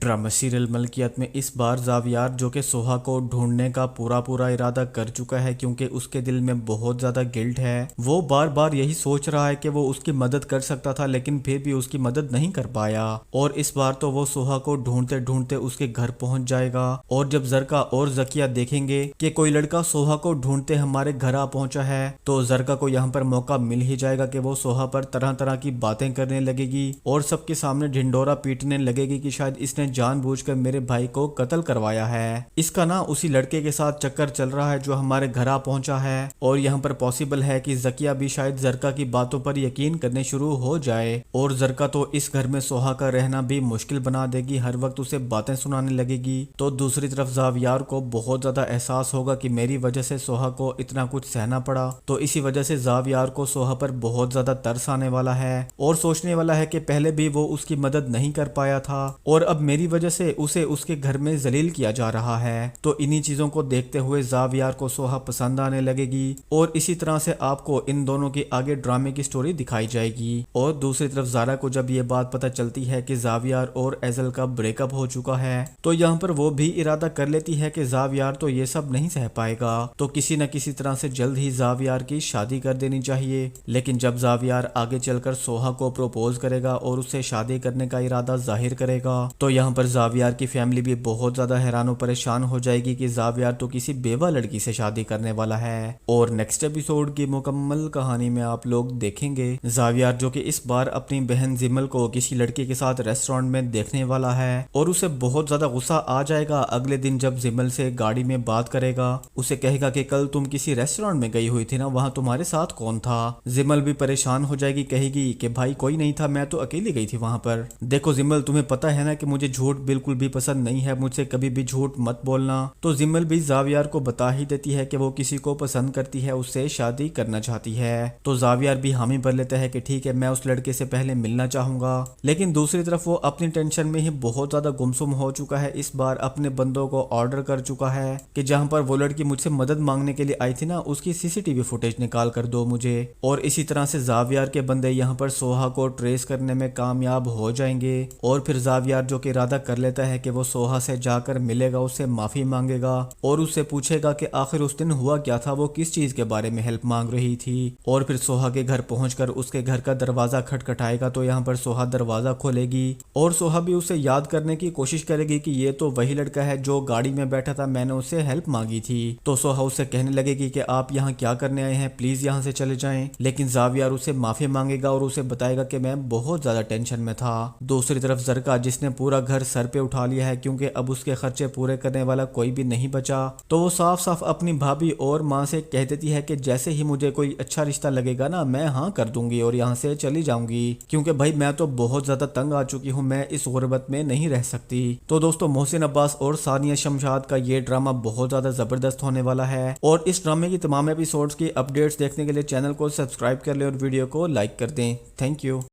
Drama serial मलकियत में इस बार जावियार जो कि सोहा को ढूंढने का पूरा इरादा कर चुका है क्योंकि उसके दिल में बहुत ज़्यादा गिल्ट है। वो बार बार यही सोच रहा है कि वो उसकी मदद कर सकता था लेकिन फिर भी उसकी मदद नहीं कर पाया। और इस बार तो वो सोहा को ढूंढते ढूंढते उसके घर पहुंच जाएगा। और जब जरका और जकिया देखेंगे कि कोई लड़का सोहा को ढूंढते हमारे घर आ पहुंचा है तो जरका को यहाँ पर मौका मिल ही जाएगा कि वो सोहा पर तरह तरह की बातें करने लगेगी और सबके सामने ढिंडोरा पीटने लगेगी कि शायद इसने जानबूझकर मेरे भाई को कत्ल करवाया है। इसका ना उसी लड़के के साथ चक्कर चल रहा है जो हमारे घर आ पहुंचा है। और यहाँ पर पॉसिबल है कि जकिया भी शायद जरका की बातों पर यकीन करने शुरू हो जाए और जरका तो इस घर में सोहा का रहना भी मुश्किल बना देगी, हर वक्त उसे बातें सुनाने लगेगी। तो दूसरी तरफ जावियार को बहुत ज्यादा एहसास होगा कि मेरी वजह से सोहा को इतना कुछ सहना पड़ा। तो इसी वजह से जावियार को सोहा पर बहुत ज्यादा तरस आने वाला है और सोचने वाला है कि पहले भी वो उसकी मदद नहीं कर पाया था और अब मेरी वजह से उसे उसके घर में जलील किया जा रहा है। तो इन्हीं चीजों को देखते हुए जावियार को सोहा पसंद आने लगेगी और इसी तरह से आपको इन दोनों की आगे ड्रामे की स्टोरी दिखाई जाएगी। और दूसरी तरफ जारा को जब ये बात पता चलती है कि जावियार और एजल का ब्रेकअप हो चुका है तो यहाँ पर वो भी इरादा कर लेती है कि जावियार तो ये सब नहीं सह पाएगा, तो किसी न किसी तरह से जल्द ही जावियार की शादी कर देनी चाहिए। लेकिन जब जावियार आगे चलकर सोहा को प्रपोज करेगा और उससे शादी करने का इरादा जाहिर करेगा तो यहाँ पर जावियार की फैमिली भी बहुत ज्यादा हैरान और परेशान हो जाएगी कि जावियार तो किसी बेवा लड़की से शादी करने वाला है। और नेक्स्ट एपिसोड की मुकम्मल कहानी में आप लोग देखेंगे जावियार जो कि इस बार अपनी बहन जिमल को किसी लड़के के साथ रेस्टोरेंट में देखने वाला है और उसे बहुत ज्यादा गुस्सा आ जाएगा अगले दिन जब जिमल से गाड़ी में बात करेगा। उसे कहेगा कि कल तुम किसी रेस्टोरेंट में गई हुई थी ना, वहाँ तुम्हारे साथ कौन था। जिमल भी परेशान हो जाएगी, कहेगी कि भाई कोई नहीं था, मैं तो अकेली गई थी वहाँ पर। देखो जिमल, तुम्हें पता है ना कि मुझे झूठ बिल्कुल भी पसंद नहीं है, मुझसे कभी भी झूठ मत बोलना। तो जिमल भी जावियार को बता ही देती है कि वो किसी को पसंद करती है, उससे शादी करना चाहती है। तो जावियार भी हामी भर लेता है कि ठीक है, मैं उस लड़के से पहले मिलना चाहूंगा। लेकिन दूसरी तरफ वो अपनी टेंशन में ही बहुत ज्यादा गुमसुम हो चुका है। इस बार अपने बंदों को ऑर्डर कर चुका है कि जहां पर वो लड़की मुझसे मदद मांगने के लिए आई थी ना, उसकी सीसीटीवी फुटेज निकाल कर दो मुझे। और इसी तरह से जावियार के बंदे यहाँ पर सोहा को ट्रेस करने में कामयाब हो जाएंगे। और फिर जावियार जो कि इरादा कर लेता है कि वो सोहा से जाकर मिलेगा, उससे माफी मांगेगा और उससे पूछेगा कि आखिर उस दिन हुआ क्या था, वो किस चीज के बारे में हेल्प मांग रही थी। और फिर सोहा के घर पहुंचकर उसके घर का दरवाजा खटखटाएगा तो यहाँ पर सोहा दरवाजा खोलेगी और सोहा भी उसे याद करने की कोशिश करेगी कि ये तो वही लड़का है जो गाड़ी में बैठा था, मैंने उससे हेल्प मांगी थी। तो सोहा उससे कहने लगेगी कि आप यहाँ क्या करने आए हैं, प्लीज यहाँ से चले जाएं। लेकिन जावियार उसे माफी मांगेगा और उसे बताएगा कि मैं बहुत ज्यादा टेंशन में था। दूसरी तरफ जरका जिसने पूरा घर सर पे उठा लिया है क्योंकि अब उसके खर्चे पूरे करने वाला कोई भी नहीं बचा, तो वो साफ साफ अपनी भाभी और माँ से कह देती है कि जैसे ही मुझे कोई अच्छा रिश्ता लगेगा ना, मैं हाँ कर दूंगी और यहाँ से चली जाऊंगी, क्योंकि भाई मैं तो बहुत ज्यादा तंग आ चुकी हूँ, मैं इस गुर्बत में नहीं रह सकती। तो दोस्तों, मोहसिन अब्बास और सानिया शमशाद का ये ड्रामा बहुत ज्यादा जबरदस्त होने वाला है और इस ड्रामे की तमाम एपिसोड्स की अपडेट्स देखने के लिए चैनल को सब्सक्राइब कर ले और वीडियो को लाइक कर दें। Thank you.